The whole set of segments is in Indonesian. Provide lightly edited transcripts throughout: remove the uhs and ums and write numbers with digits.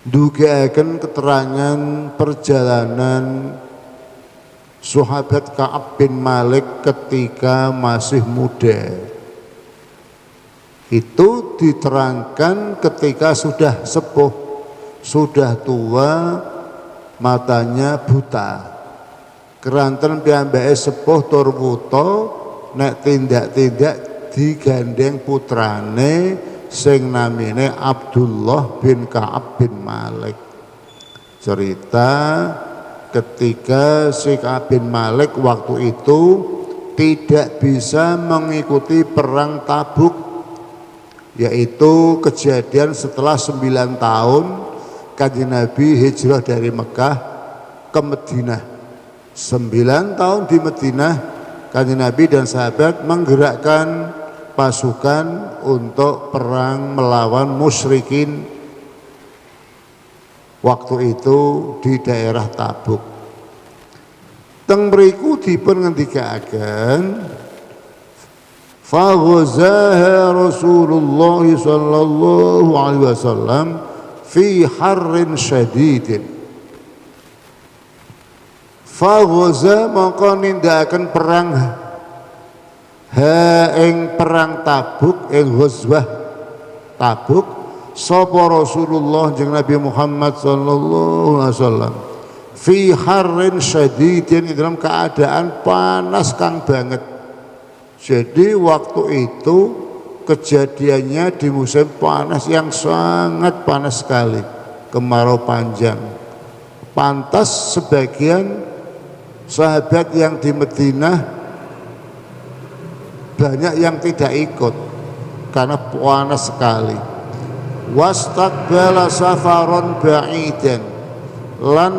Ndugaken keterangan perjalanan sahabat Ka'ab bin Malik ketika masih muda. Itu diterangkan ketika sudah sepuh, sudah tua, matanya buta. Keranten piyambake sepuh tur wuta, nek tindak-tindak digandeng putrane sing namine Abdullah bin Ka'ab bin Malik. Cerita ketika si Ka'ab bin Malik waktu itu tidak bisa mengikuti perang Tabuk, yaitu kejadian setelah 9 tahun Kanjeng Nabi hijrah dari Mekah ke Madinah. 9 tahun di Madinah, Kanjeng Nabi dan sahabat menggerakkan pasukan untuk perang melawan musyrikin waktu itu di daerah Tabuk. Teng mriku dipun ngendikaken faghazaha Rasulullah sallallahu alaihi wasallam fi harrin syadidin. Faghaza maka nindakaken perang ing perang Tabuk, ing ghazwah Tabuk sapa Rasulullah jeung Nabi Muhammad sallallahu alaihi wasallam fi harrin syadidin, dalam keadaan panas kang banget. Jadi waktu itu kejadiannya di musim panas yang sangat panas sekali, kemarau panjang. Pantas sebagian sahabat yang di Madinah banyak yang tidak ikut karena panas sekali. Wastaqbala safaron ba'idan, lan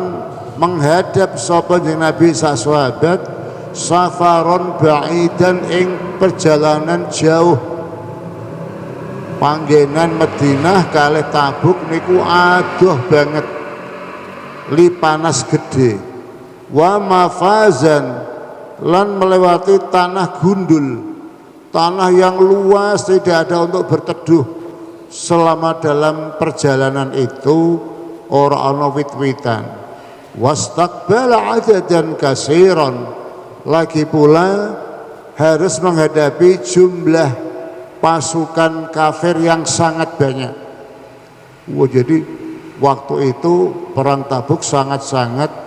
menghadap sapa Nabi sahabat safaron ba'idan ing perjalanan jauh. Panggenan Madinah kalih Tabuk niku adoh banget, li panas gede. Wa mafazan, lan melewati tanah gundul, tanah yang luas tidak ada untuk berteduh. Selama dalam perjalanan itu ora ana wit-witan. Wastaqbala adadan kasiron, lagi pula harus menghadapi jumlah pasukan kafir yang sangat banyak. Wah, jadi waktu itu perang Tabuk sangat-sangat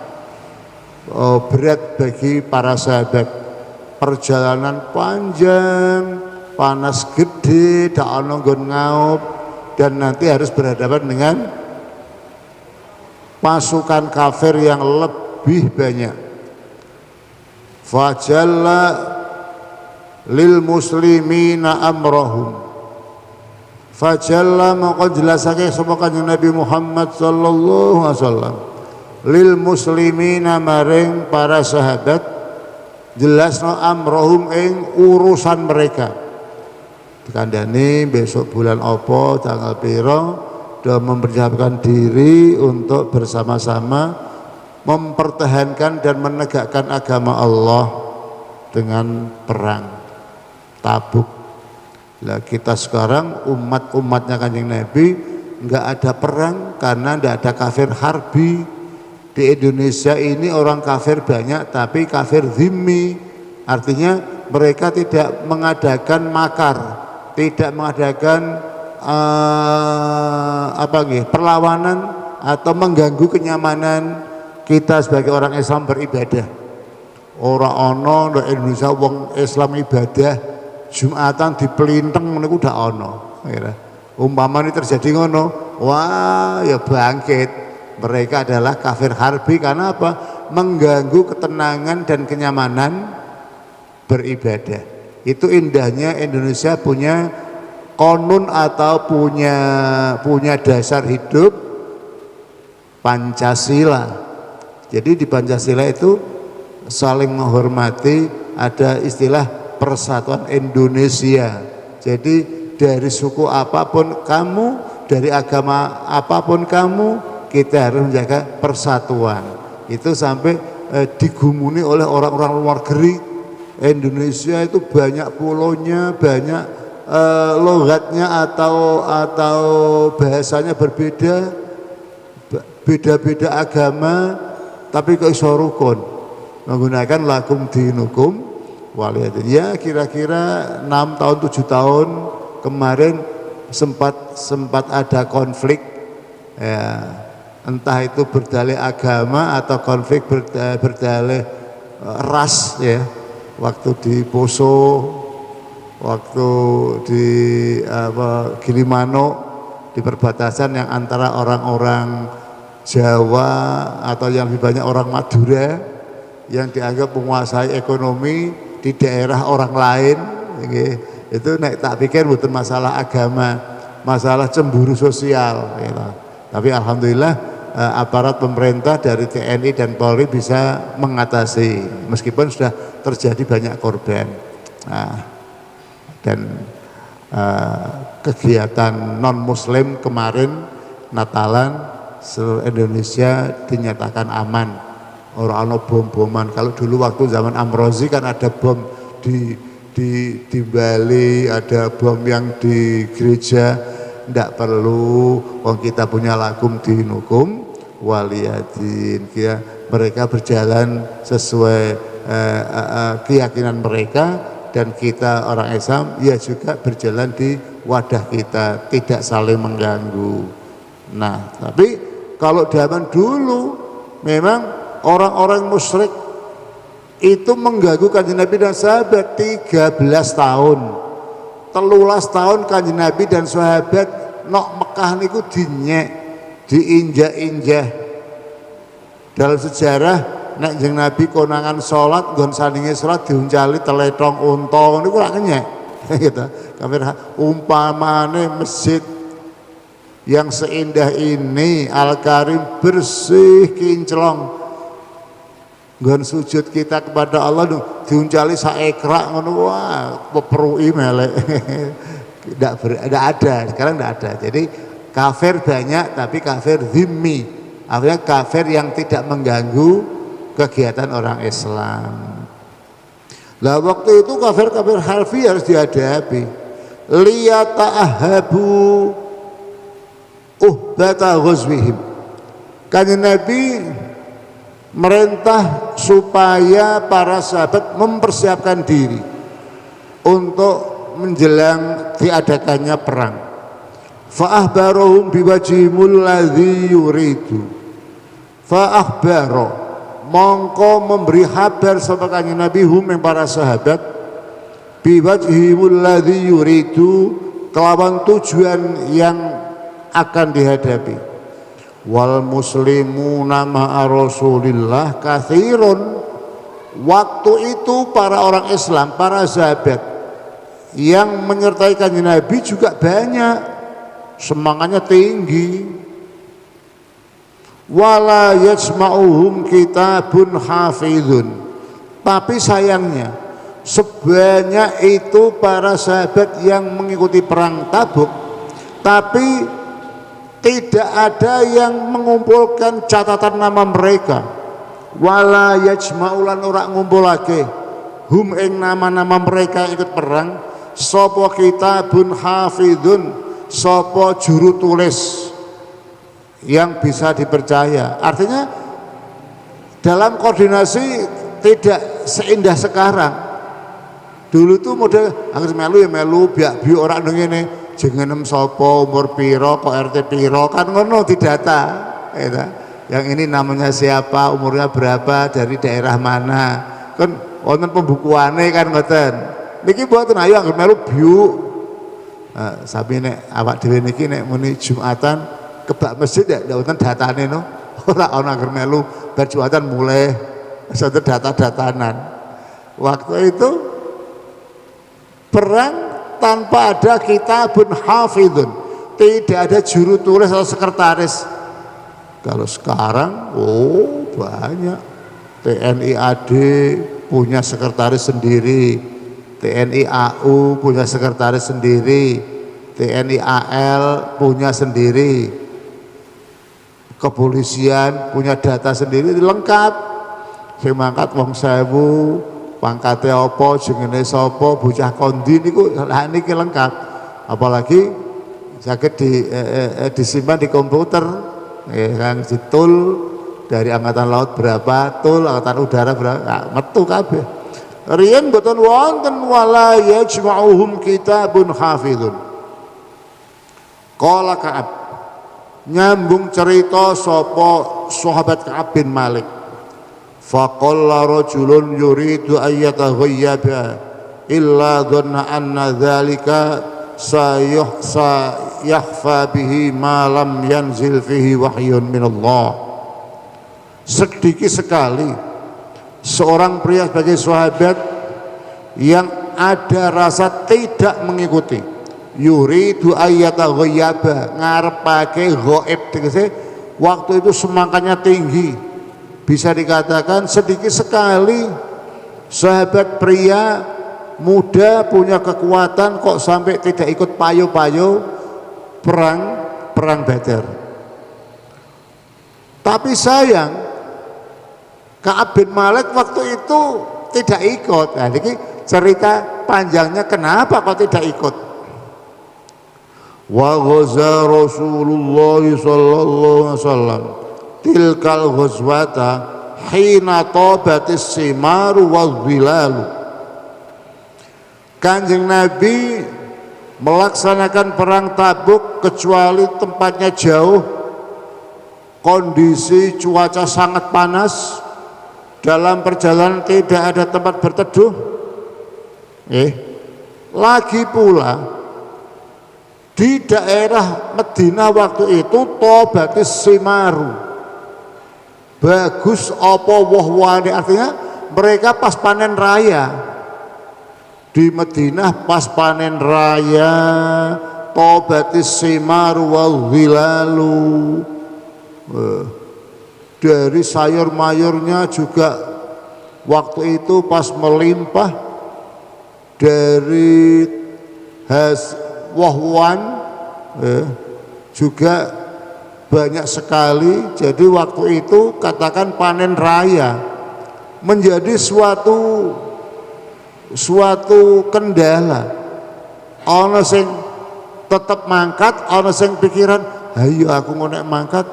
berat bagi para sahabat. Perjalanan panjang, panas gede, dak ana nggon ngaup, dan nanti harus berhadapan dengan pasukan kafir yang lebih banyak. Fajalla lil muslimina amrahum, fajalla maka jelasake sapa Kanjeng Nabi Muhammad sallallahu alaihi wasallam lil muslimina maring para sahabat jelasno amrohum ing urusan mereka. Dikandani besok bulan apa tanggal piro sudah mempersiapkan diri untuk bersama-sama mempertahankan dan menegakkan agama Allah dengan perang Tabuk. Lah kita sekarang umatnya Kanjeng Nabi nggak ada perang karena nggak ada kafir harbi. Di Indonesia ini orang kafir banyak, tapi kafir zimmi, artinya mereka tidak mengadakan makar, tidak mengadakan perlawanan atau mengganggu kenyamanan kita sebagai orang Islam beribadah. Orang ono di Indonesia wong Islam ibadah Jumatan dipelinteng niku dak ono. Umpama ini terjadi ngono, wah ya bangkit. Mereka adalah kafir harbi karena apa? Mengganggu ketenangan dan kenyamanan beribadah. Itu indahnya Indonesia punya konun atau punya dasar hidup Pancasila. Jadi di Pancasila itu saling menghormati, ada istilah persatuan Indonesia. Jadi dari suku apapun kamu, dari agama apapun kamu, kita harus menjaga persatuan. Itu sampai digumuni oleh orang-orang luar negeri. Indonesia itu banyak pulaunya, banyak logatnya atau bahasanya berbeda. beda-beda agama tapi kok iso rukun menggunakan lakum dinukum waliyadin. Ya kira-kira 6 tahun 7 tahun kemarin sempat ada konflik ya, entah itu berdalih agama atau konflik berdalih ras ya, waktu di Poso, waktu di Gilimanuk, di perbatasan yang antara orang-orang Jawa atau yang lebih banyak orang Madura yang dianggap menguasai ekonomi di daerah orang lain. Itu tak pikir bukan masalah agama, masalah cemburu sosial gitu. Tapi alhamdulillah aparat pemerintah dari TNI dan Polri bisa mengatasi meskipun sudah terjadi banyak korban. Dan kegiatan non muslim kemarin Natalan seluruh Indonesia dinyatakan aman, orang bom-boman. Kalau dulu waktu zaman Amrozi kan ada bom di Bali, ada bom yang di gereja. Tidak perlu, kita punya lakum dinukum waliyadin. Mereka berjalan sesuai keyakinan mereka dan kita orang Islam ya juga berjalan di wadah kita, tidak saling mengganggu. Nah, tapi kalau zaman dulu memang orang-orang musyrik itu mengganggu Kanjeng Nabi dan sahabat 13 tahun. 13 tahun Kanjeng Nabi dan sahabat nok Mekah niku diinjak-injak. Dalam sejarah nek Kanjeng Nabi konangan salat nggon sandinge salat diuncali teletong unta niku ora kenyek. Gitu. Umpamane masjid yang seindah ini Al-Karim bersih kinclong. Nggon sujud kita kepada Allah diuncali saekrak ngono, wah peperui melek. Tidak ada, sekarang tidak ada. Jadi kafir banyak tapi kafir zimmi, artinya kafir yang tidak mengganggu kegiatan orang Islam. Lah waktu itu kafir-kafir harfi harus dihadapi. Liyata'ahabu uhdata ghazwihim. Kanjeng Nabi merintah supaya para sahabat mempersiapkan diri untuk menjelang diadakannya perang. Fa'ahbarohum biwajhimul ladzi yuridu. Fa'ahbaro mongko memberi kabar sapa Kanjeng Nabi hum yang para sahabat biwajhimul ladzi yuridu kelawan tujuan yang akan dihadapi. Wal muslimuna ma'a Rasulillah katsirun. Waktu itu para orang Islam, para sahabat yang menyertai Kanjeng Nabi juga banyak, semangatnya tinggi. Wala yajma'uhum kitabun hafidhun. Tapi sayangnya sebanyak itu para sahabat yang mengikuti perang Tabuk, tapi tidak ada yang mengumpulkan catatan nama mereka. Wala yajma'ulan ora ngumpulake hum ing nama-nama mereka ikut perang sapa kitabun hafidhun, sapa juru tulis yang bisa dipercaya. Artinya dalam koordinasi tidak seindah sekarang. Dulu tuh model anggere melu ya melu biak-biak orang ngene jeneng sapa umur piro kok RT piro kan ngono didata gitu. Yang ini namanya siapa, umurnya berapa, dari daerah mana, kan wonten pembukuane kan ngoten. Niki mboten ayo anggere melu biuk. Sapi nek awak dhewe niki nek muni Jumatan kebak masjid ya wonten datane no. Ora ana anggere melu bar Jumatan mulai satu data-datanan. Waktu itu perang tanpa ada kitabun hafidhun, tidak ada juru tulis atau sekretaris. Kalau sekarang banyak. TNI AD punya sekretaris sendiri, TNI AU punya sekretaris sendiri, TNI AL punya sendiri, kepolisian punya data sendiri, lengkap. Sing mangkat wong 1000, pangkate apa, jenenge sapa, bocah kondi niku niki lengkap. Apalagi saged disimpan di komputer Kang Tul dari angkatan laut berapa, tul angkatan udara berapa, nah, metu kabeh. Riyen boten wonten wala yajma'uhum kitabun hafizun. Qala Ka'ab, nyambung cerita sapa sahabat Ka'ab bin Malik. Faqalla rajulun yuridu ayyataghayyaba illa dhanna anna dzalika yakhfa bihi ma lam yanzil fihi wahyun minallah. Sedikit sekali seorang pria sebagai sahabat yang ada rasa tidak mengikuti, yuridu ayyataghayyaba, ngarepake ghaib, tegese waktu itu semangatnya tinggi. Bisa dikatakan sedikit sekali sahabat pria muda punya kekuatan kok sampai tidak ikut payo-payo perang Badar. Tapi sayang Ka'ab bin Malik waktu itu tidak ikut. Nah, ini cerita panjangnya kenapa kok tidak ikut. Wa ghaza Rasulullah sallallahu alaihi wasallam tilkal ghazwata hina tabatis simaru wadh-dhilalu. Kanjeng Nabi melaksanakan perang Tabuk kecuali tempatnya jauh, kondisi cuaca sangat panas, dalam perjalanan tidak ada tempat berteduh. Lagi pula di daerah Madinah waktu itu tobatis simaru, bagus apa woh-wohane, artinya mereka pas panen raya. Di Madinah pas panen raya, tobatis simaru wal hilalu, dari sayur mayurnya juga waktu itu pas melimpah, dari woh-wohan juga banyak sekali. Jadi waktu itu katakan panen raya menjadi suatu kendala. Ana sing tetap mangkat, ana sing pikiran, ayo aku ngonek mangkat,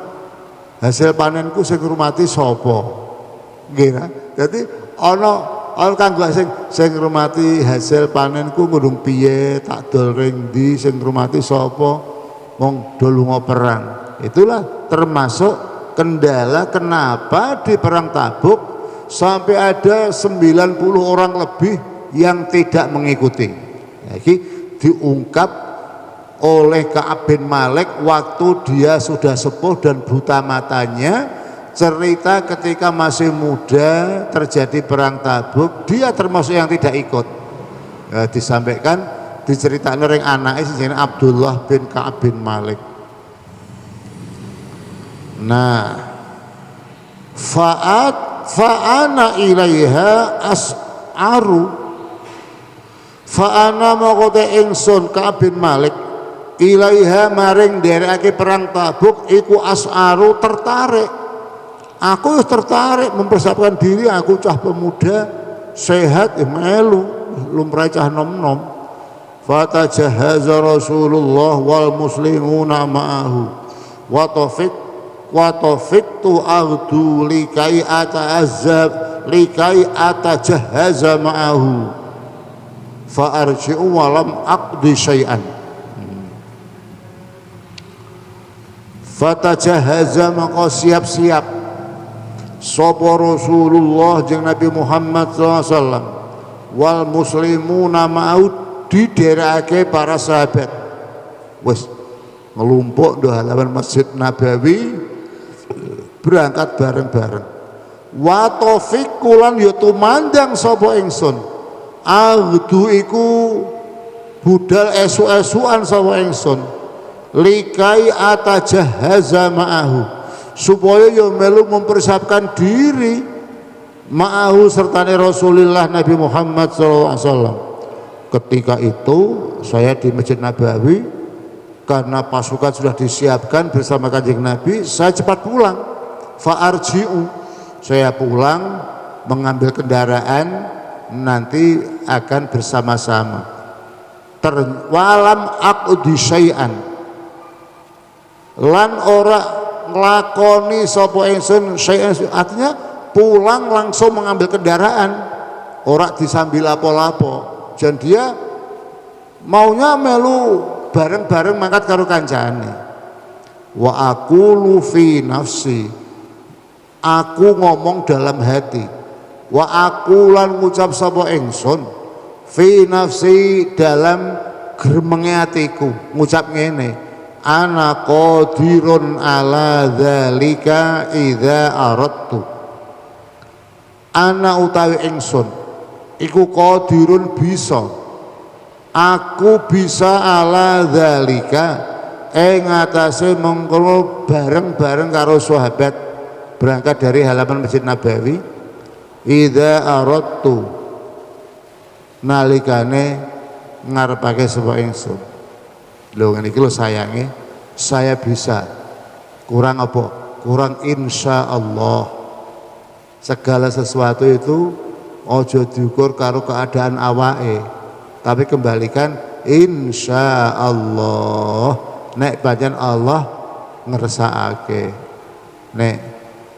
hasil panenku sing ngurmati sapa? Nggih. Dadi ana kanggo sing ngurmati hasil panenku ngundung piye, tak dol ring ndi, sing ngurmati sapa? Wong do lunga perang. Itulah termasuk kendala kenapa di perang Tabuk sampai ada 90 orang lebih yang tidak mengikuti. Jadi diungkap oleh Ka'ab bin Malik waktu dia sudah sepuh dan buta matanya, cerita ketika masih muda terjadi perang Tabuk, dia termasuk yang tidak ikut. Disampaikan, diceritakan oleh anaknya Abdullah bin Ka'ab bin Malik. Nah, fa'ana ilaiha as'aru, fa'ana maqote ingsun Ka'ab bin Malik ilaiha maring derekake perang Tabuk iku as'aru, tertarik. Aku tertarik mempersiapkan diri, aku cah pemuda sehat melu lumrah cah nom-nom. Fatajahaza Rasulullah wal muslimuna ma'ahu wa tafiktu aghdu likai atajahaza ma'ahu fa arji'u walam aqdi syai'an. Fatajahaza, maka siap-siap sapa Rasulullah jeung Nabi Muhammad SAW wal muslimuna ma'ahu, diderekake para sahabat wis ngelumpuk di halaman Masjid Nabawi berangkat bareng-bareng. Wa taufiqulan ya tumandang sapa ingsun aghdu iku budal esu-esuan sapa ingsun likai atajahaza ma'ahu, supaya ya melu mempersiapkan diri ma'ahu sertane Rasulullah Nabi Muhammad SAW. Ketika itu saya di Masjid Nabawi, karena pasukan sudah disiapkan bersama Kanjeng Nabi, saya cepat pulang. Fa'arji'u, saya pulang mengambil kendaraan, nanti akan bersama-sama. Walam aqdi syai'an, lan ora nglakoni sapa ingsun syai'an, artinya pulang langsung mengambil kendaraan, ora disambil lapo-lapo. Dan dia maunya melu bareng-bareng mangkat karo kancane. Wa aqulu fi nafsi, aku ngomong dalam hati. Wa aku lan ngucap sapa ingsun fi nafsi, dalam gremenge atiku ngucap ngene, ana qadirun ala dzalika idza aradtu. Ana utawi ingsun iku qadirun bisa, aku bisa ala dzalika ing atase mengkono bareng-bareng karo sahabat berangkat dari halaman Masjid Nabawi, idza aradtu nalikane ngarepake sapa ingsun. Lho ngene iki lho sayange, saya bisa. Kurang apa? Kurang insya Allah. Segala sesuatu itu ojo diukur karo keadaan awake, tapi kembalikan insya Allah. Nek pancen Allah ngersakake. Nek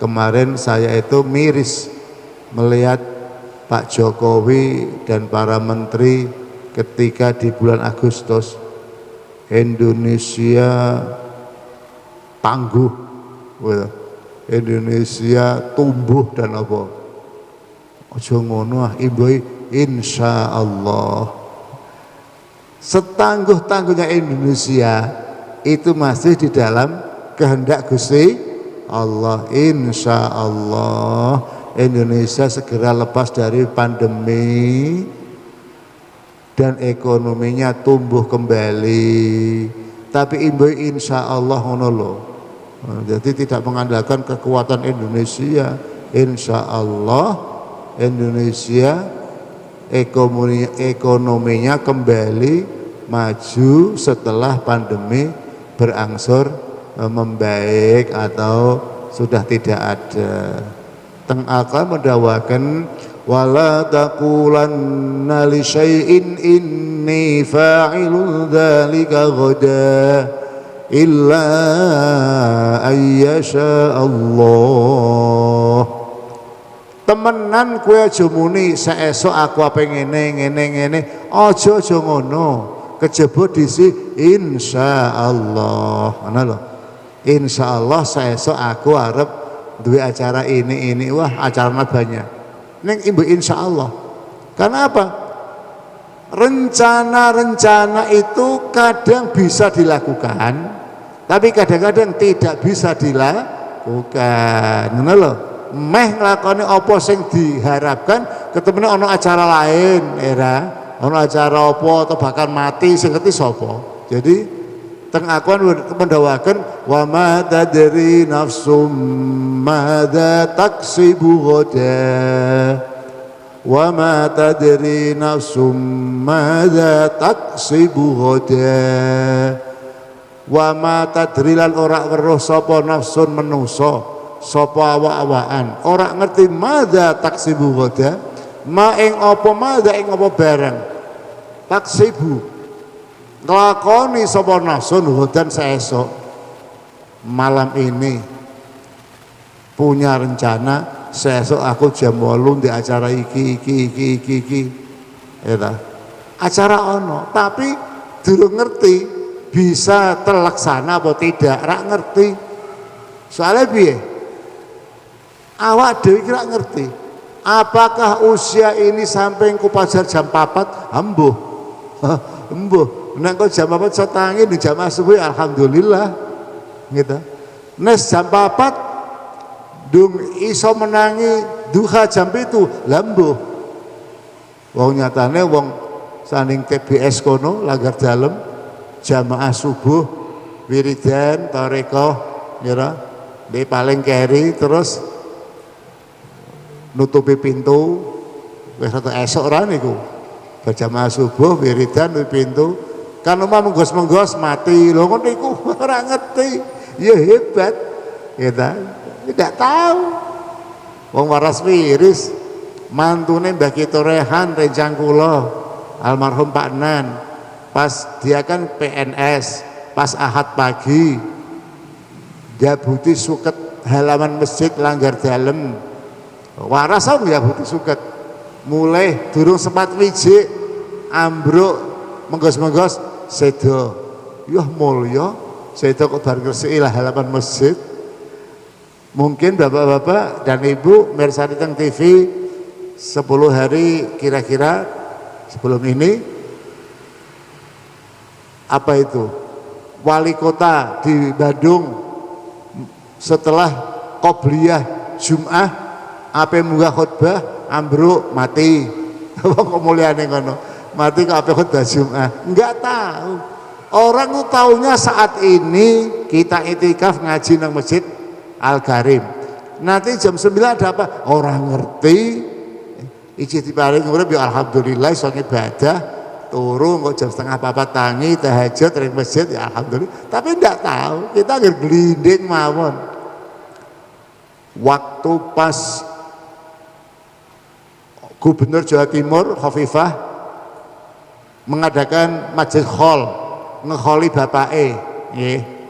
kemarin saya itu miris melihat Pak Jokowi dan para menteri ketika di bulan Agustus Indonesia tangguh, Indonesia tumbuh dan apa? Ojo ngono ah, ibu insya Allah. Setangguh-tangguhnya Indonesia itu masih di dalam kehendak Gusti Allah. Insya Allah Indonesia segera lepas dari pandemi dan ekonominya tumbuh kembali. Tapi ibu insya Allah ngono lho. Jadi tidak mengandalkan kekuatan Indonesia. Insya Allah Indonesia ekonominya kembali maju setelah pandemi berangsur membaik atau sudah tidak ada. Teng akan mendawakan wala taqulanna li syai'in inni fa'ilun dzalika ghadan illa ayyasha Allah. Temenan kowe aja muni saesuk aku apa ngene. Aja ngono. Kejaba disi insyaallah. Ngono lho. Insyaallah saesuk aku arep duwe acara ini. Wah, acaranya banyak. Ning ibu insyaallah. Karena apa? Rencana-rencana itu kadang bisa dilakukan, tapi kadang-kadang tidak bisa dilakukan. Ngono lho. Meh nglakoni apa sing diharapkan, ketemune ana acara lain, ana acara apa atau bahkan mati sing ngerti sapa. Jadi teng akuan mendawaken wa ma tadri nafsum madza taksibu ghadan wa ma tadri nafsum madza taksibu ghadan wa ma tadri lan ora weruh sapa nafsun menusa sapa awak-awakan ora ngerti madza taksibu ghadan ma ing apa madza ing apa barang taksibu nglakoni sapa nafsun ghadan saesuk. Malam ini punya rencana sesuk aku jam 8 di acara iki. Ya, acara ono, tapi durung ngerti bisa terlaksana apa tidak, rak ngerti. Soalnya piye? Awak dhewe iki rak ngerti. Apakah usia ini sampai ku pajar jam 4? Embuh. Embuh. Nek kok jam 4 setangi di jam subuh alhamdulillah. Gitu. Nes jam 4 dung iso menangi duha jam itu lambuh. Wong nyatane wong saning TBS kono lagar dalem jamaah subuh wiridan tarekoh ngira di paling keri terus nutupi pintu wis esok ora niku berjamaah subuh wiridan nutupi pintu kan omah menggos-menggos mati lho ngono niku ora ngerti ya hebat ya tidak tahu. Wong waras wiris mantune Mbah Kito Rehan rencang kula almarhum Pak Nan pas dia kan PNS pas Ahad pagi njabuti suket halaman masjid langgar dalem. Waras aku njabuti suket. Mulai durung sempat wijik ambruk menggos-menggos sedo. Yah mulya, sedo kok bar ngresiki halaman masjid. Mungkin bapak-bapak dan ibu mirsani teng TV 10 hari kira-kira sebelum ini apa itu wali kota di Bandung setelah qobliyah Jum'ah ape munggah khutbah ambruk mati. Kok mulyane ngono mati kok ape khutbah Jum'ah enggak tahu. Orang tuh taunya saat ini kita itikaf ngaji nang masjid Al-Karim. Nanti jam 9 ada apa? Orang ngerti. Ijih diparing urip ya alhamdulillah iso ibadah, turu kok jam setengah 4 tangi tahajud ring masjid ya alhamdulillah. Tapi ndak tahu, kita ngerglinding mawon. Waktu pas Gubernur Jawa Timur Khofifah mengadakan majelis khol, ngekholi bapake, nggih.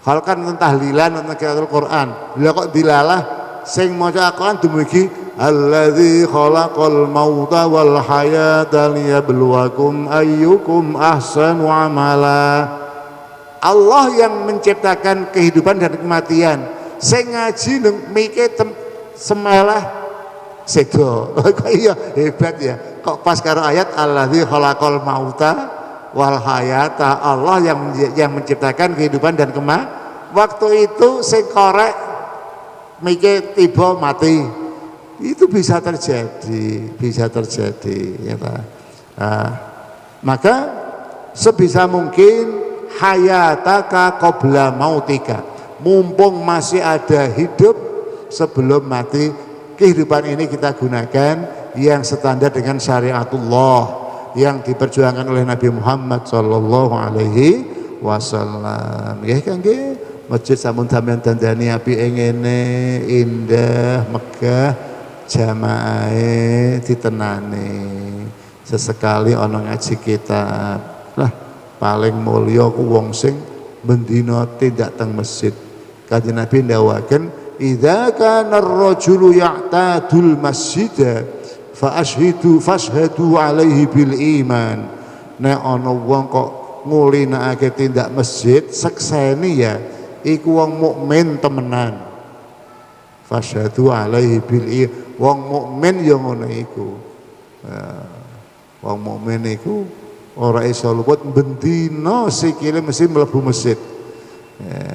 Khol kan tahlilan nonton qiraatul Quran. Lah kok dilalah sing maca Al-Quran dumugi alladzi khalaqal mauta wal hayata liyabluwakum ayyukum ahsanu amala. Allah yang menciptakan kehidupan dan kematian. Sing ngaji mike semalah sedo. Kok iya hebat ya. Kok pas karo ayat alladzi khalaqal mauta wal hayata, Allah yang menciptakan kehidupan dan kematian. Waktu itu sing korek mikir tiba mati, itu bisa terjadi ya Pak. Nah, maka sebisa mungkin hayataka qabla mautika, mumpung masih ada hidup sebelum mati, kehidupan ini kita gunakan yang standar dengan syariatullah yang diperjuangkan oleh Nabi Muhammad sallallahu alaihi wasallam. Ya kan nggih. Masjid sampun sampeyan dandani apike ngene, indah, megah, jamaahe ditenani. Sesekali ana ngaji kitab. Lah, paling mulya ku wong sing bendina tidak teng masjid. Kanjeng Nabi ndawaken, "Idza kana ar-rajulu ya'tadul masjida fa fashhadu alaihi bil iman." Nek ana wong kok ngulinakake tindak masjid, sekseni ya iku wong mukmin temenan. Fashhadu alaihi bil iman. Wong mukmin ya ngono iku. Wong mukmin iku ora iso luput bendina sikile mesti mlebu masjid.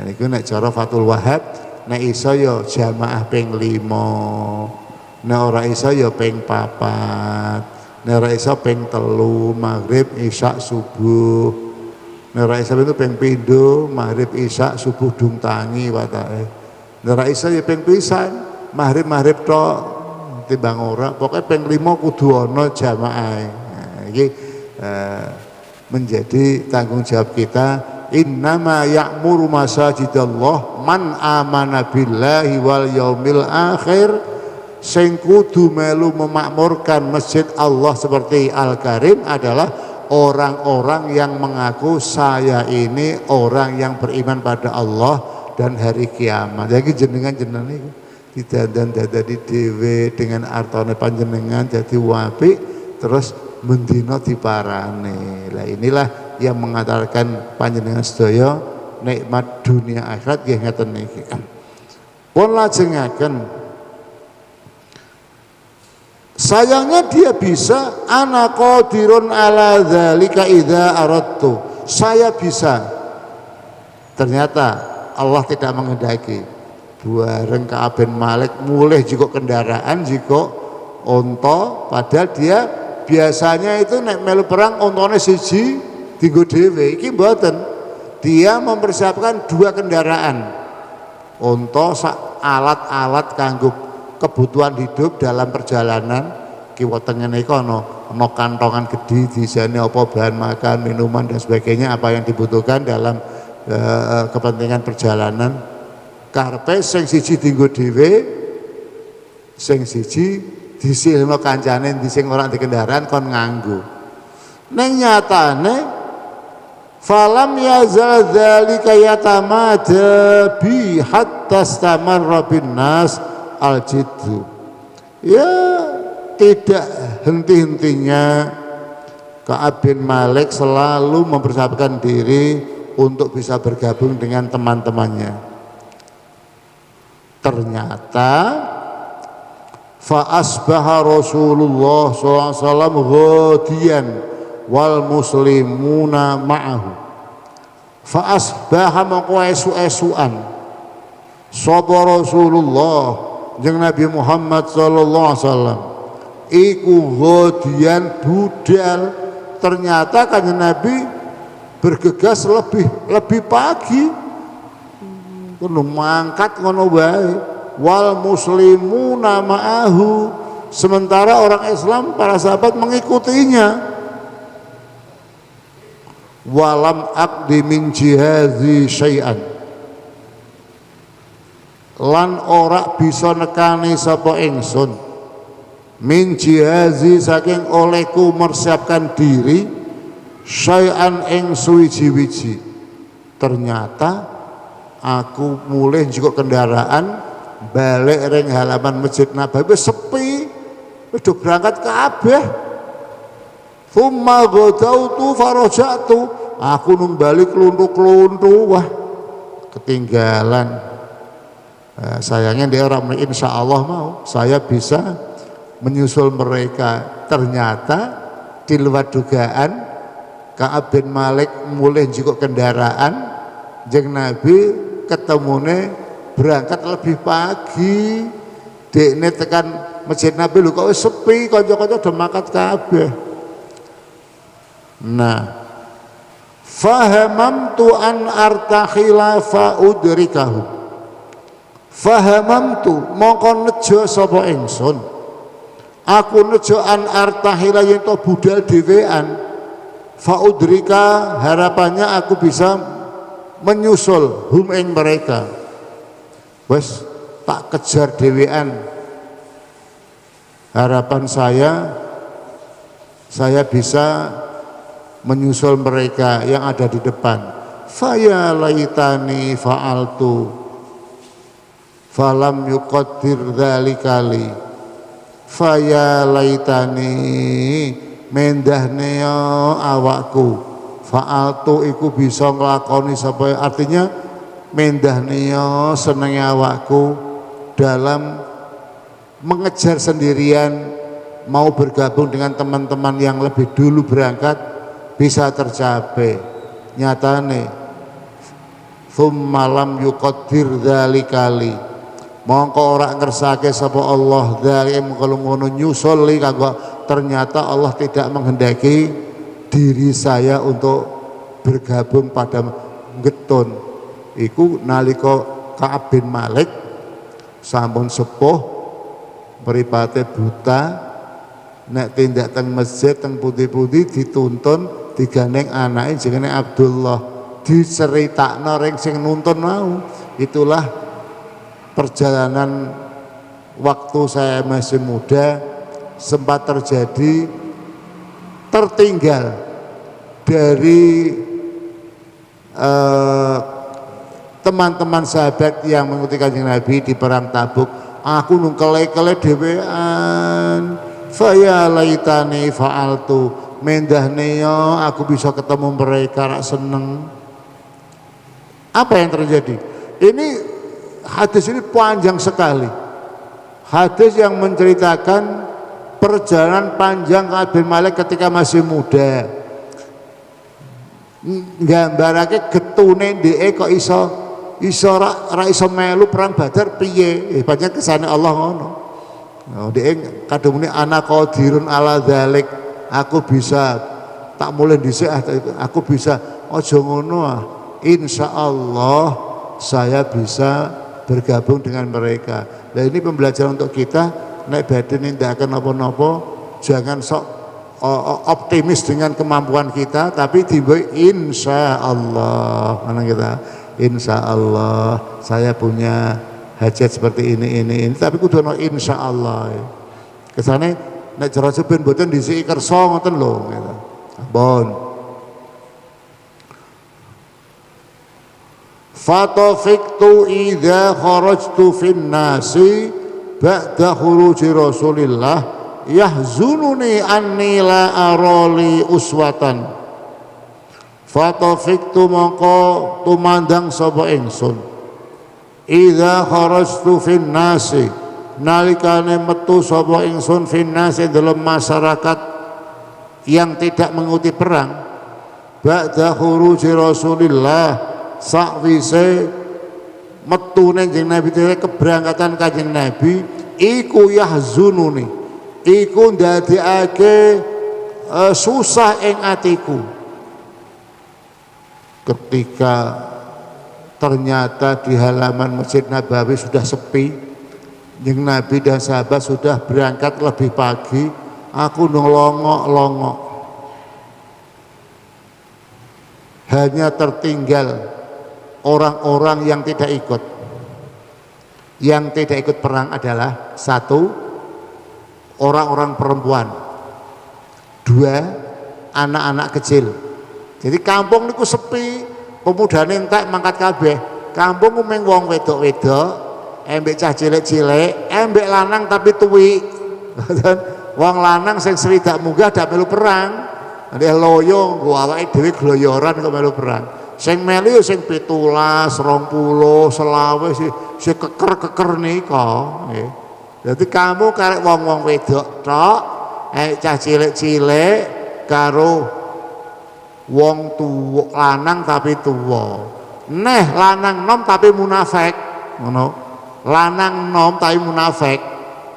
Niku nek cara Fathul Wahhab, nek iso ya jamaah ping 5. Nek ora iso ya ping 4. Nek ora iso ping 3 maghrib isya subuh. Nek ora iso itu ping 7 maghrib isya subuh dung tangi watake. Nek ora iso ya ping pisan maghrib tok timbang ora, pokoke ping 5 kudu ana jamaah. Nah, iki menjadi tanggung jawab kita. Innama ya'muru masajidallah man amana billahi wal yaumil akhir. Sing kudu melu memakmurkan masjid Allah seperti Al-Karim adalah orang-orang yang mengaku saya ini orang yang beriman pada Allah dan hari kiamat. Jadi jenengan itu didandan dadadi dhewe dengan artane panjenengan jadi wapi terus mendina diparani. Lah inilah yang mengantarkan panjenengan sedaya nikmat dunia akhirat nggih ngeten niki. Pun lajengaken sayangnya dia bisa ana qadirun ala dzalika idza aradtu. Saya bisa. Ternyata Allah tidak menghendaki. Bareng Ka'ab bin Malik mulih jiko kendaraan jiko onto, padahal dia biasanya itu nek melu perang ontone siji dienggo dhewe. Iki mboten. Dia mempersiapkan 2 kendaraan. Onto sak alat-alat kanggo kebutuhan hidup dalam perjalanan kiwa tengene iku ana kantongan gede disane apa bahan makan, minuman dan sebagainya apa yang dibutuhkan dalam kepentingan perjalanan. Karepe sing siji dienggo dhewe, sing siji disilno kancane sing ora di kendaraan kon nganggo. Ning nyatane falam yazal dzalika yatamada bi hatta stamarra bin nas al jiddu. Ya, tidak henti-hentinya Ka'ab bin Malik selalu mempersiapkan diri untuk bisa bergabung dengan teman-temannya. Ternyata fa asbaha Rasulullah SAW ghadiyan wal muslimuna ma'ahu. Fa asbaha moko esu-esuan sapa Rasulullah jeung Nabi Muhammad sallallahu alaihi wasallam iku ghadiyan budal. Ternyata kanjeng Nabi bergegas lebih pagi, kudu mangkat ngono wae. Wal muslimuna ma'ahu, sementara orang Islam para sahabat mengikutinya. Walam aqdi min jihazi syai'an, lan ora bisa nekani sapa ingsun min jihazi saking olehku mersiapkan diri syai'an ing suwiji-wiji. Ternyata aku mulai njukuk kendaraan balik ring halaman Masjid Nabawi sepi, udah berangkat kabeh. Thumma ghadautu farajatu, aku numbali kluntu-kluntu, wah ketinggalan. Sayangnya dia orang insya Allah mau saya bisa menyusul mereka. Ternyata di luar dugaan Ka'ab bin Malik mulai njukuk kendaraan jeung Nabi ketemune berangkat lebih pagi. Dekne tekan Masjid Nabi lho kok wis sepi, kanca-kanca do makat kabeh. Nah, fahamamtu an artakhila fa udrikahu. Fahamamtu mongko nejo sapa ingsun, aku nejo an artahila yen to budal dhewean, faudrika harapannya aku bisa menyusul hum ing mereka. Wes tak kejar dhewean, harapan saya bisa menyusul mereka yang ada di depan. Faya laitani fa'altu falam yuqaddir dzalikali. Faya laitani mendahne awakku fa'altu iku bisa nglakoni sapa, artinya mendahne senenge awakku dalam mengejar sendirian mau bergabung dengan teman-teman yang lebih dulu berangkat bisa tercapai. Nyatane thumma lam yuqaddir dzalikali, mongko ora ngersake sapa Allah zalim kalau ngono nyusuli kanggo, ternyata Allah tidak menghendaki diri saya untuk bergabung pada getun iku. Nalika Ka'ab bin Malik sampun sepuh mripate buta, nek tindak teng masjid teng putih-putih dituntun digandeng anake jenenge Abdullah, diceritakno ring sing nuntun mau. Itulah perjalanan waktu saya masih muda, sempat terjadi tertinggal dari teman-teman sahabat yang mengikuti Kanjeng Nabi di perang Tabuk. Aku nung kele-kele dhewean, faya laitani fa'altu, mendahne aku bisa ketemu mereka, rak seneng. Apa yang terjadi? Ini hadis ini panjang sekali. Hadis yang menceritakan perjalanan panjang Ka'ab bin Malik ketika masih muda. Nggambarake getune ndeke kok iso ra iso melu perang Badar piye? Hebatnya kesane Allah ngono. Ndeke kadung muni ana qadirun ala dzalik, aku bisa, tak mulai dhisik aku bisa. Aja ngono ah. Insyaallah saya bisa bergabung dengan mereka. Nah ini pembelajaran untuk kita, nek badhe nindakaken napa-napa jangan sok optimis dengan kemampuan kita, tapi timbul insyaallah. Mana kita insyaallah saya punya hajat seperti ini, tapi kudu ono insyaallah. Kesane nek jero ben mboten disiki kersa ngoten lho gitu. Bon. fatafiktu idza kharajtu fin nasi ba'da khuruji Rasulillah yahzununi anni la arali uswatan. Fatafiktu mongko tumandang sapa ingsun idza kharajtu fin nasi nalikane metu sapa ingsun fin nasi dalam masyarakat yang tidak mengikuti perang ba'da khuruji Rasulillah sakwise metune Kanjeng Nabi keberangkatan Kanjeng Nabi iku yahzununi iku ndadekake susah ing atiku ketika ternyata di halaman Masjid Nabawi sudah sepi, Kanjeng Nabi dan sahabat sudah berangkat lebih pagi, aku ngelongok-longok hanya tertinggal orang-orang yang tidak ikut. Yang tidak ikut perang adalah satu, orang-orang perempuan, dua, anak-anak kecil. Jadi kampung niku sepi, pemudane entek mangkat kabeh. Kampung mung wong wedok-wedok, embek cah cilik-cilik, embek lanang tapi tuwi. Wong lanang sing swidak munggah dak melu perang. Nek loyo nggo awake dhewe gloyoran kok melu perang. Sing melu ya sing 17, 20, 25 sing keker-keker nika nggih. Dadi kamu karek wong-wong wedok tok, cah cilik-cilik karo wong tuwa lanang tapi tuwa. Neh lanang nom tapi munafik, ngono. Lanang nom tapi munafik.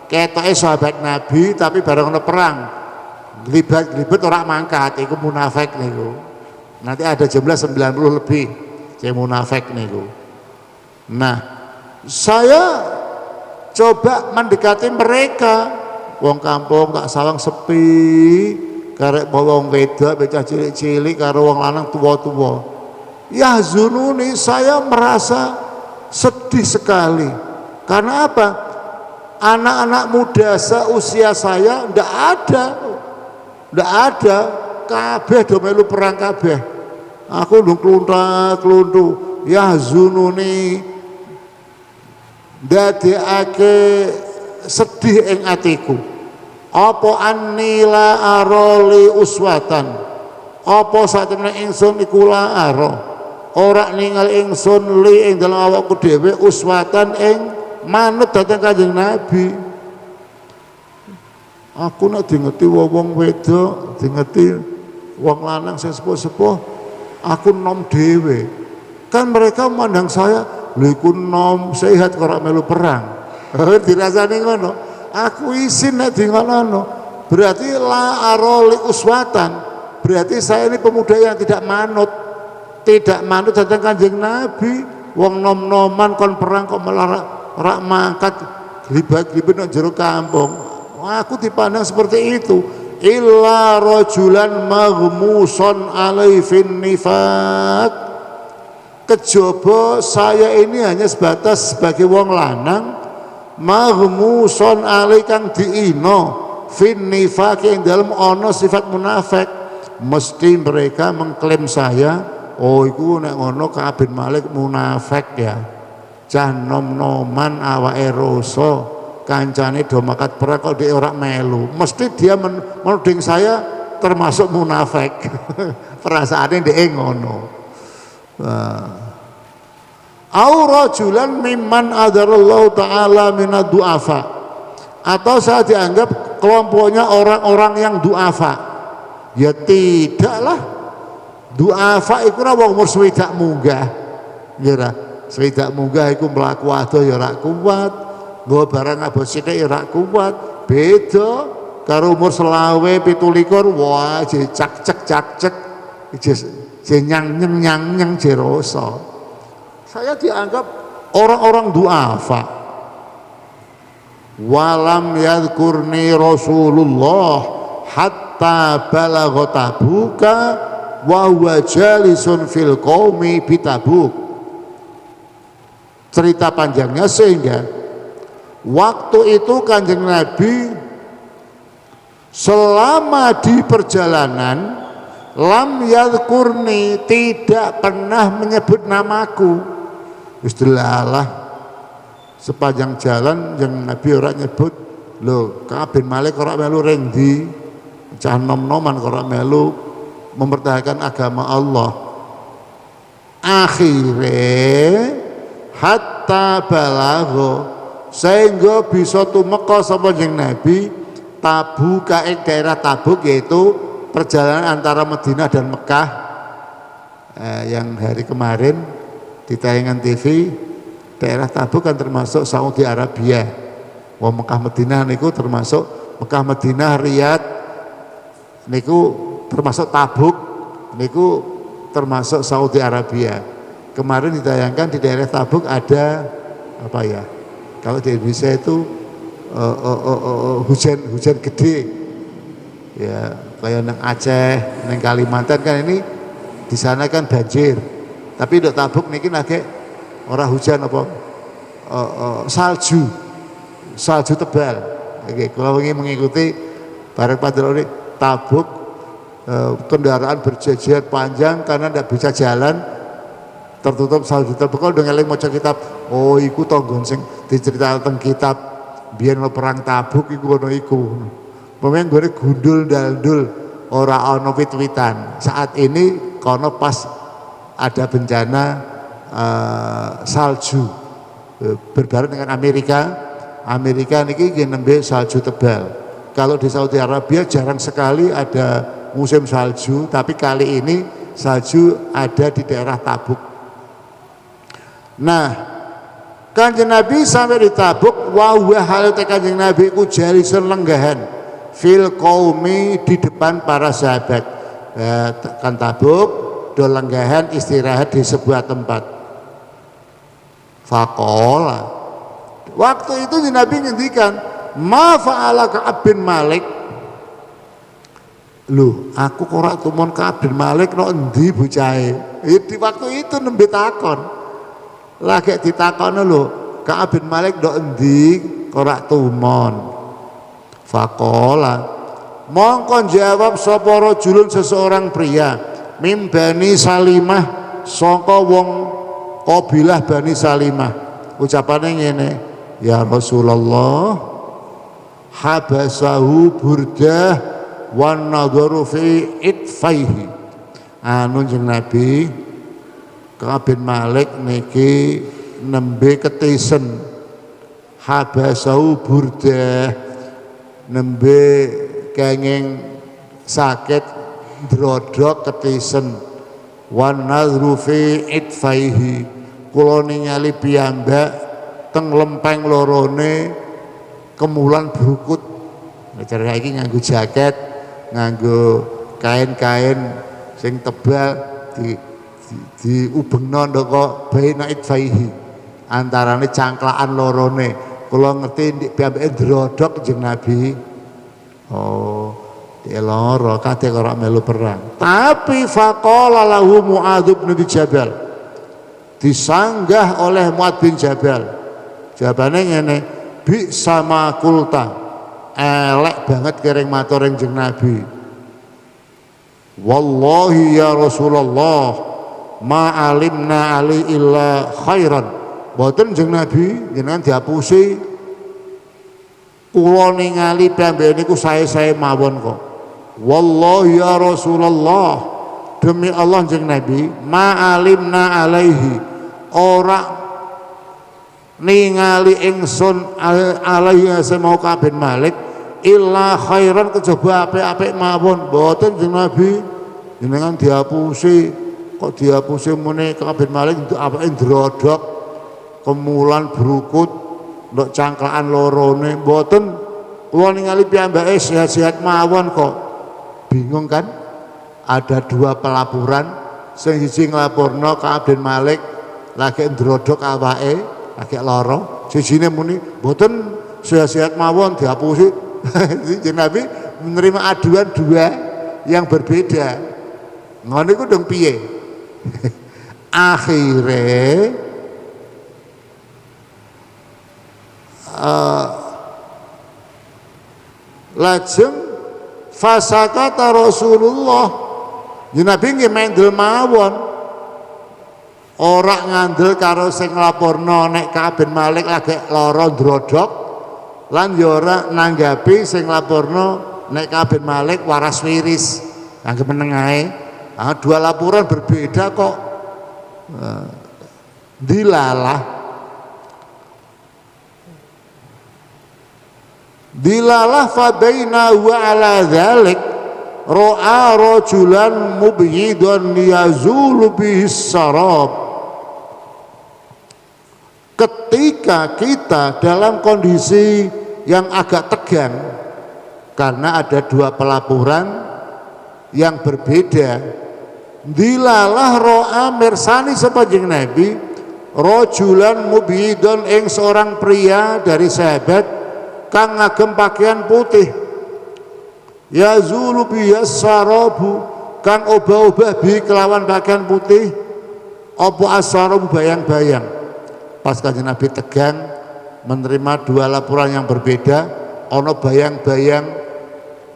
Ketoke sahabat Nabi tapi bareng ana perang. Glibet ora mangkat iku munafik niku. Nanti ada jumlah 90 lebih yang munafik niku. Nah, saya coba mendekati mereka. Wong kampung gak sawang sepi, karek wong wedok becah cilik-cilik karo wong lanang tua-tua. Yahzununi, saya merasa sedih sekali. Karena apa? Anak-anak muda seusia saya ndak ada, kabeh do melu perang kabeh. Aku ndung klunta-kluntu, yahzununi ndadekake sedih ing atiku. Apa annila aroli uswatan, apa satemene ingsun iku la aro ora ningali ingsun li ing dalem awakku dhewe uswatan ing manut dhateng Kanjeng Nabi. Aku nek dingeti wong wedok, dingeti wong lanang sing sepuh-sepuh, aku nom dhewe. Kan mereka memandang saya, lha iku nom sehat kok ora melu perang. Dirasani ngono. Aku isin nek di ngono. Berarti la aroli uswatan. Berarti saya ini pemuda yang tidak manut datang Kanjeng Nabi. Wong nom-noman kon perang kok malah rak mangkat glibet-glibet nang jero kampung. Aku dipandang seperti itu. Illa rajulan maghmuson alaifin nifaq. Kejaba saya ini hanya sebatas sebagai wong lanang maghmuson alai kang diino fin nifaq yang dalam ono sifat munafik. Mesti mereka mengklaim saya, oh iku nek ngono Ka'ab bin Malik munafik ya. Cah nom-noman awake roso, kancane do makat perang kok dia ora melu. Mesti dia menuding saya termasuk munafik. Perasaane dhek ngono. Au rajulan mimman adarallahu taala minad du'afa. Atau saya dianggap kelompoknya orang-orang yang du'afa. Ya tidaklah. Du'afa iku ora wong umur swidak munggah. Ya swidak munggah iku mlaku ado ya ora kuat. Nggawa barang abot sithik ya ora kuat. Beda karo umur 20, 27, wah cak-cek nyang-nyeng jeroso. Saya dianggap orang-orang du'afa. Walam yadhkurni Rasulullah hatta balagha Tabuka wa huwa jalisun fil qaumi bi Tabuk. Cerita panjangnya sehingga waktu itu Kanjeng Nabi selama di perjalanan lam yadhkurni tidak pernah menyebut namaku. wis delalah sepanjang jalan yang Nabi ora nyebut lho Ka'ab bin Malik ora melu ring ndi cah nom-noman ora melu mempertahankan agama Allah. Akhirnya hatta balagho sehingga bisa tumeka sapa jeneng Nabi Tabuk ing daerah Tabuk, yaitu perjalanan antara Madinah dan Mekah yang hari kemarin di tayangan TV. Daerah Tabuk kan termasuk Saudi Arabia. Wah Mekah Madinah niku termasuk Mekah Madinah Riyadh niku termasuk Tabuk niku termasuk Saudi Arabia. Kemarin ditayangkan di daerah Tabuk ada apa ya? Kalau di Indonesia itu hujan gede, ya kayak neng Aceh, neng Kalimantan kan ini di sana kan banjir. Tapi di Tabuk niki nake orang hujan apa salju tebal. Oke, kalau ingin mengikuti bareng patroli Tabuk, kendaraan berjejer panjang karena tidak bisa jalan, tertutup salju tebal. Kalau dengan mau kitab, oh iku tonggon sing diceritakan tentang kitab biar lo perang Tabuk iku ono iku. Pemain gue gundul daldul ora ono wit-witan. Saat ini kono pas ada bencana salju berbareng dengan Amerika niki nembe salju tebal. Kalau di Saudi Arabia jarang sekali ada musim salju, tapi kali ini salju ada di daerah Tabuk. Nah, Kanjeng Nabi sampai di Tabuk, wa hal Kanjeng Nabi ku jalisun lenggahan fil qaumi di depan para sahabat. Kan Tabuk do lenggahan istirahat di sebuah tempat. Faqala. Waktu itu Nabi ngendikan, "Ma fa'ala Ka'ab bin Malik?" Loh, aku kok ora tumon Ka'ab bin Malik no endi bocahe? Di waktu itu nembe takon. Lagi ditakono lho, Ka'ab bin Malik ndok endi ora tumon. Faqala, mongko jawab sapa rajulun seseorang pria mim Bani Salimah saka wong kabilah Bani Salimah. Ucapane ngene, ya Rasulullah habasahu Burdah wan nadharu fi itfaihi. Anu jeneng Nabi Ka'ab bin Malik niki nembe ketisen habasahu Burdah nembe kenging sakit drodok ketisen wan nadharu fi itfaihi kula ningali piyambak teng lempeng lorone kemulan brukut. Cara iki nganggo jaket, nganggo kain-kain sing tebal diubengno ndoko baina itfaihi antarane cangklakan lorone. Kula ngerti ndik piyambake drodok jeneng Nabi. Oh, dia lara kate ora melu perang. Tapi faqala lahu Muadz bin Jabal. Disanggah oleh Muadz bin Jabal. Jawabane ngene, bi sama kulta. Elek banget kering matur ing jeneng Nabi. Wallahi ya Rasulullah ma alimna ali illa khairan. Mboten jeneng Nabi jenengan diapusi. Kula ningali piyambake niku sae-sae mawon kok. Wallahi ya Rasulullah, demi Allah jeneng Nabi, ma alimna alaihi ora ningali ingsun alaihi semau Ka'ab bin Malik illa khairan kejaba apik-apik mawon. Mboten jeneng Nabi jenengan diapusi. Kok diapusi mune Ka'ab bin Malik untuk apike ndrodok kemulan brukut ndok cangklakan lorone. Mboten, kula ningali piyambake sehat-sehat mawon kok. Bingung kan? Ada dua pelaporan, sing siji nglaporno Ka'ab bin Malik lagi ndrodok awake, lagi lara. Sijine muni, mboten sehat-sehat mawon diapusi. Jeneng Nabi menerima aduan dua yang berbeda. Ngono iku dong piye? Akhirnya lajeng fasakata Rasulullah, Nabi nggih mendel mawon. ora ngandel karo sing nglaporno nek Ka'ab bin Malik lagi lara ndrodok, lan ya ora nanggapi sing nglaporno nek Ka'ab bin Malik waras wiris. Anggap meneng ae. Dua laporan berbeda kok. Dilalah fa baina wa ala dzalik ra'a rajulan mubyidan yazulu bihis sarab. Ketika kita dalam kondisi yang agak tegang karena ada dua pelaporan yang berbeda, dilalah ro'a mirsani sepanjang Nabi rojulan mubidon ing seorang pria dari sahabat kang ngagem pakaian putih yazulu biyas sarabu kang obah-obah bi kelawan pakaian putih opo asarabu bayang-bayang. Pas Kanjeng Nabi tegang menerima dua laporan yang berbeda, ono bayang-bayang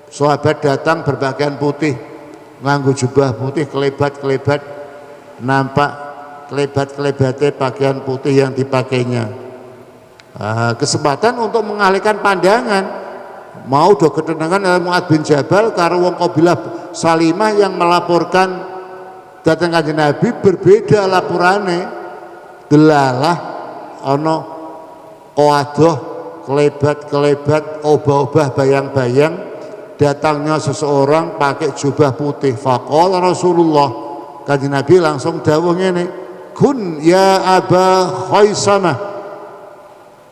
sahabat datang berpakaian putih nganggo jubah putih kelebat-kelebat, nampak kelebat-kelebatnya pakaian putih yang dipakainya. Kesempatan untuk mengalihkan pandangan, mau do ketenangan Mu'adz bin Jabal karo wong kabilah Salimah yang melaporkan datang Kanjeng Nabi berbeda laporane. Delalah ono koadoh kelebat-kelebat obah-obah bayang-bayang datangnya seseorang pakai jubah putih. Faqala Rasulullah, Kanjeng Nabi langsung dawuh ngene, kun ya Aba Khaisamah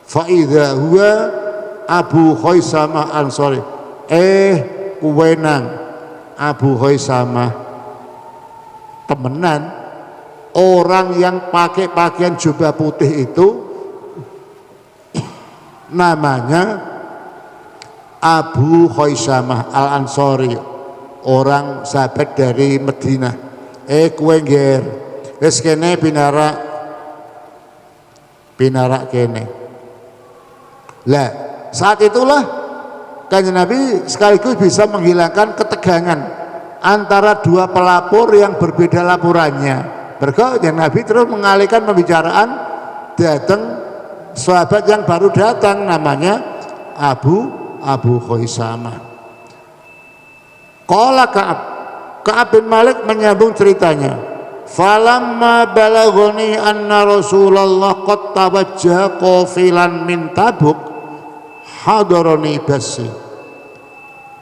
fa idza huwa Abu Khaisamah Ansori. Kuwenang Abu Khaisamah temenan orang yang pakai pakaian jubah putih itu namanya Abu Khaisamah Al-Ansori, orang sahabat dari Madinah. Kowe ngger wis kene pinarak kene. Lah, saat itulah Kanjeng Nabi sekaligus bisa menghilangkan ketegangan antara dua pelapor yang berbeda laporannya. Berkah Nabi terus mengalihkan pembicaraan datang sahabat yang baru datang namanya Abu Khaisamah. Qala Ka'ab bin Malik menyambung ceritanya. Falamma balaghani anna Rasulullah qad tawajjaha qafilan min Tabuk hadarani basi.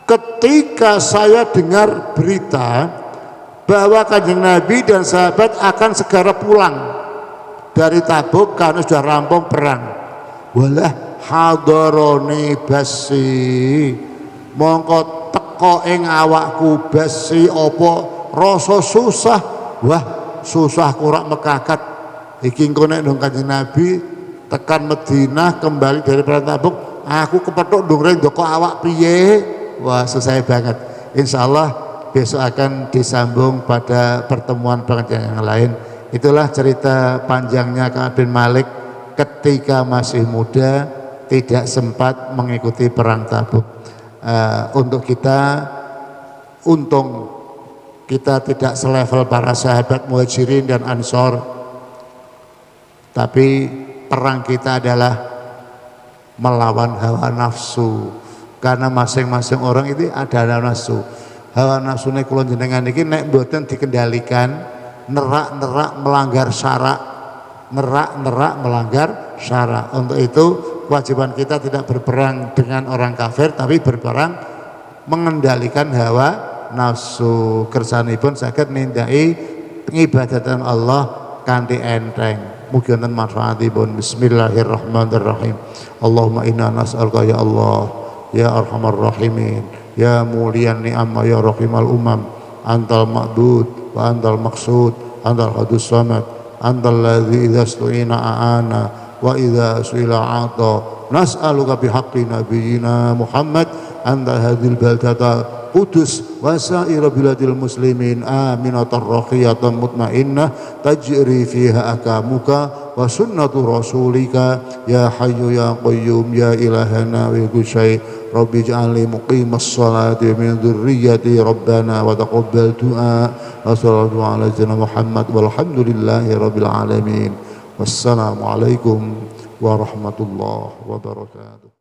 Ketika saya dengar berita bahwa Kanjeng Nabi dan sahabat akan segera pulang dari Tabuk karena sudah rampung perang. Walah hadarani basi, mongko teko ing awakku basi apa rasa susah. Wah susah kurak mekakat iki engko nek ndung Kanjeng Nabi tekan Madinah kembali dari perang Tabuk, aku kepethuk ndung ndoko awak piye. Wah susah banget. Insyaallah besok akan disambung pada pertemuan pengajian yang lain. Itulah cerita panjangnya Ka'ab bin Malik ketika masih muda tidak sempat mengikuti perang Tabuk. Untuk kita, untung kita tidak selevel para sahabat Muhajirin dan Ansor, tapi perang kita adalah melawan hawa nafsu, karena masing-masing orang itu ada hawa nafsu. Hawa nafsune kula jenengan iki nek mboten dikendalikan nerak-nerak melanggar syarak, nerak-nerak melanggar syarak. Untuk itu kewajiban kita tidak berperang dengan orang kafir, tapi berperang mengendalikan hawa nafsu. Kersanipun saged nindaki ngibadatan Allah kanthi enteng. Mugi wonten manfaatipun. Bismillahirrahmanirrahim. Allahumma inna nas'aluka ya Allah ya arhamar rahimin, ya mulian ni'am ya rahimal umam, antal ma'bud wa antal maqsud, antal hadus samad, antal ladzi idza stu'ina a'ana wa idza su'ila a'ta. Nas'aluka bihaqqi nabiyyina Muhammad anta hadhil baldata Qudus wa sa'ira biladil muslimin aminatan rakhiyatan mutmainnah tajri fiha akamuka wa sunnatu rasulika ya hayyu ya qayyum ya ilahana wa kusyai rabbi ij'alni muqimas sholati min dzurriyyati rabbana wa taqabbal du'a wa sallallahu ala sayyidina Muhammad walhamdulillahi rabbil alamin. Wassalamu alaikum warahmatullahi wabarakatuh.